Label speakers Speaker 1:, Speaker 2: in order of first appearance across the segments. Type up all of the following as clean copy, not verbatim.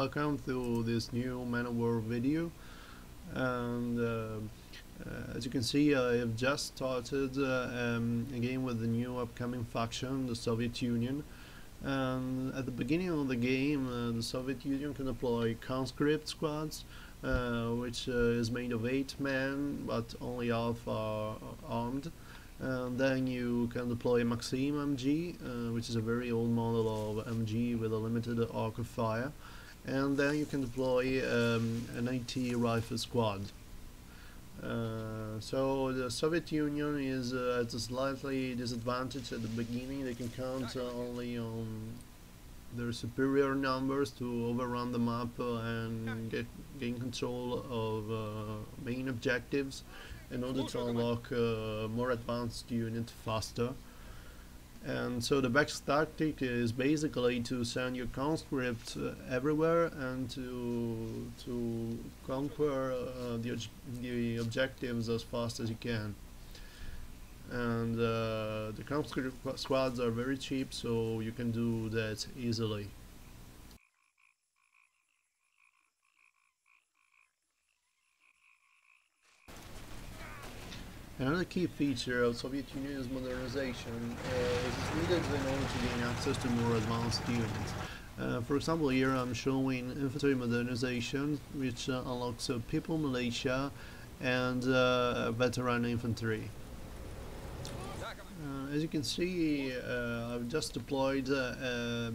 Speaker 1: welcome to this new Man of War video. And as you can see, I have just started a game with the new upcoming faction, the Soviet Union. And at the beginning of the game, the Soviet Union can deploy conscript squads, which is made of 8 men, but only half are armed. And then you can deploy Maxim MG, which is a very old model of MG with a limited arc of fire. And then you can deploy an AT rifle squad. So the Soviet Union is at a slightly disadvantage at the beginning. They can count only on their superior numbers to overrun the map and gain control of main objectives in order to unlock more advanced units faster. And so the best tactic is basically to send your conscript everywhere and to conquer the objectives as fast as you can. And the conscript squads are very cheap, so you can do that easily. Another key feature of Soviet Union's modernization is needed in order to gain access to more advanced units. For example, here I'm showing infantry modernization, which unlocks people militia and veteran infantry. As you can see, I've just deployed a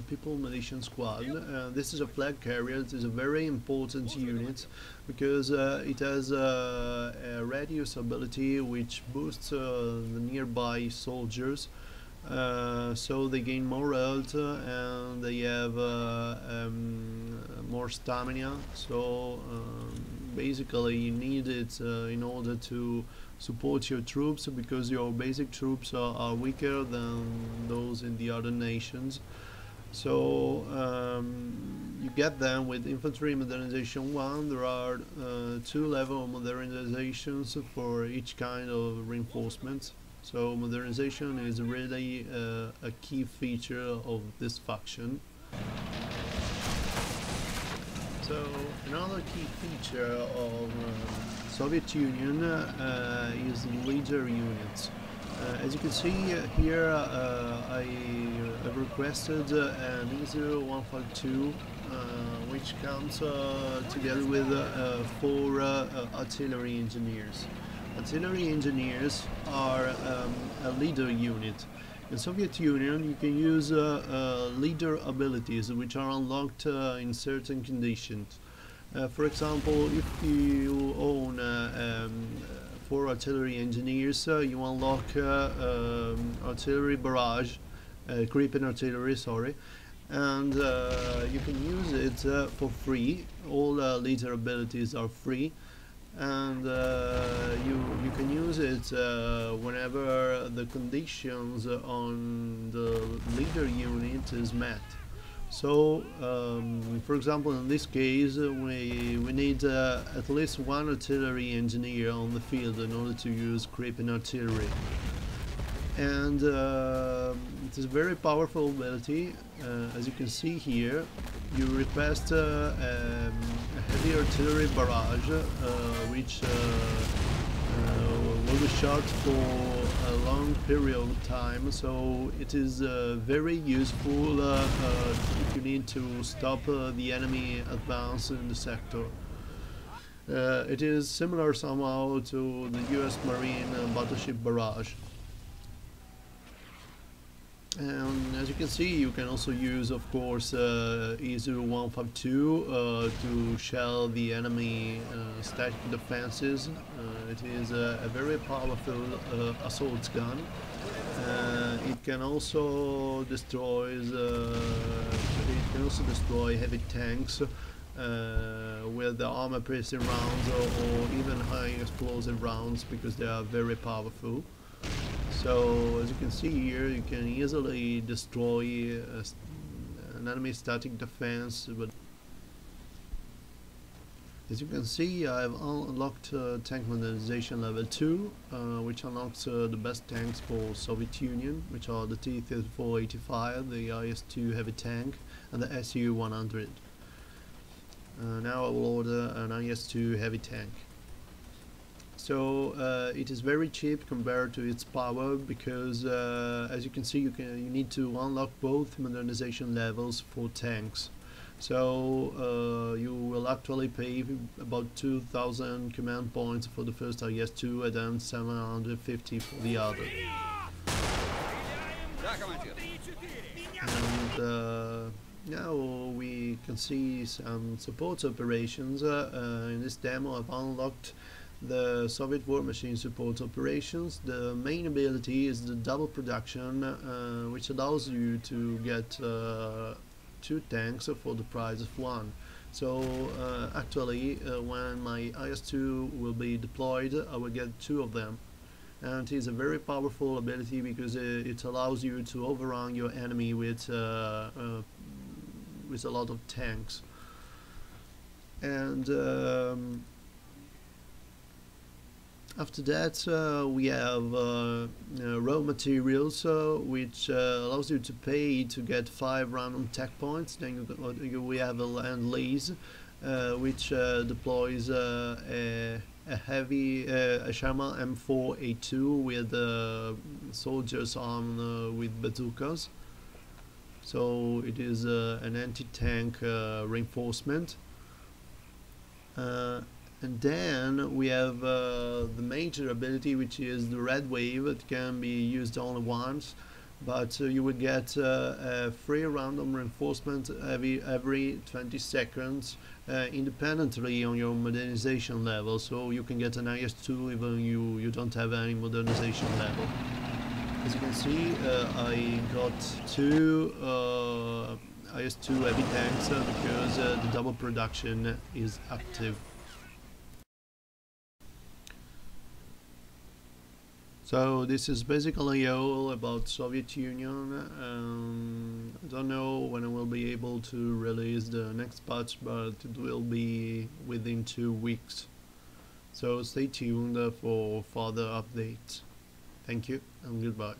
Speaker 1: people militia squad. This is a flag carrier. It is a very important unit because it has a radius ability which boosts the nearby soldiers, so they gain more health and they have more stamina. So basically you need it in order to support your troops, because your basic troops are weaker than those in the other nations. So you get them with infantry modernization 1. There are 2 level modernizations for each kind of reinforcement. So modernization is really a key feature of this faction. So another key feature of Soviet Union is leader units. As you can see here, I have requested an E0152, which comes together with 4 artillery engineers. Artillery engineers are a leader unit. In Soviet Union, you can use leader abilities which are unlocked in certain conditions. For example, if you own 4 artillery engineers, you unlock artillery barrage, creeping artillery, sorry, and you can use it for free. All leader abilities are free, and you can use it whenever the conditions on the leader unit is met. So, for example, in this case, we need at least 1 artillery engineer on the field in order to use creeping artillery. And it is a very powerful ability. As you can see here, you request a heavy artillery barrage, which will be shot for a long period of time, so it is very useful if you need to stop the enemy advance in the sector. It is similar somehow to the US Marine battleship barrage. And as you can see, you can also use, of course, E0152 to shell the enemy static defenses. It is a very powerful assault gun. It can also destroy heavy tanks with the armor-piercing rounds or even high explosive rounds, because they are very powerful. So as you can see here, you can easily destroy an enemy static defense. But as you can see, I've unlocked tank modernization level 2, which unlocks the best tanks for Soviet Union, which are the T-3485, the IS-2 heavy tank, and the Su-100. Now I will order an IS-2 heavy tank. So it is very cheap compared to its power, because as you can see, you need to unlock both modernization levels for tanks. So you will actually pay about 2,000 command points for the first IS-2 and then 750 for the other. And now we can see some support operations. In this demo I've unlocked the Soviet war machine support operations. The main ability is the double production, which allows you to get 2 tanks for the price of 1. So actually when my IS-2 will be deployed, I will get 2 of them. And it is a very powerful ability because it allows you to overrun your enemy with a lot of tanks. And after that we have raw materials, which allows you to pay to get 5 random tech points. Then we have a land lease, which deploys a heavy Sherman M4A2 with soldiers armed with bazookas. So it is an anti-tank reinforcement. And then we have the major ability, which is the red wave. It can be used only once, but you will get a free random reinforcement every 20 seconds, independently on your modernization level. So you can get an IS-2 even you don't have any modernization level. As you can see, I got 2 IS-2 heavy tanks because the double production is active. So this is basically all about Soviet Union. I don't know when I will be able to release the next patch, but it will be within 2 weeks. So stay tuned for further updates. Thank you and goodbye.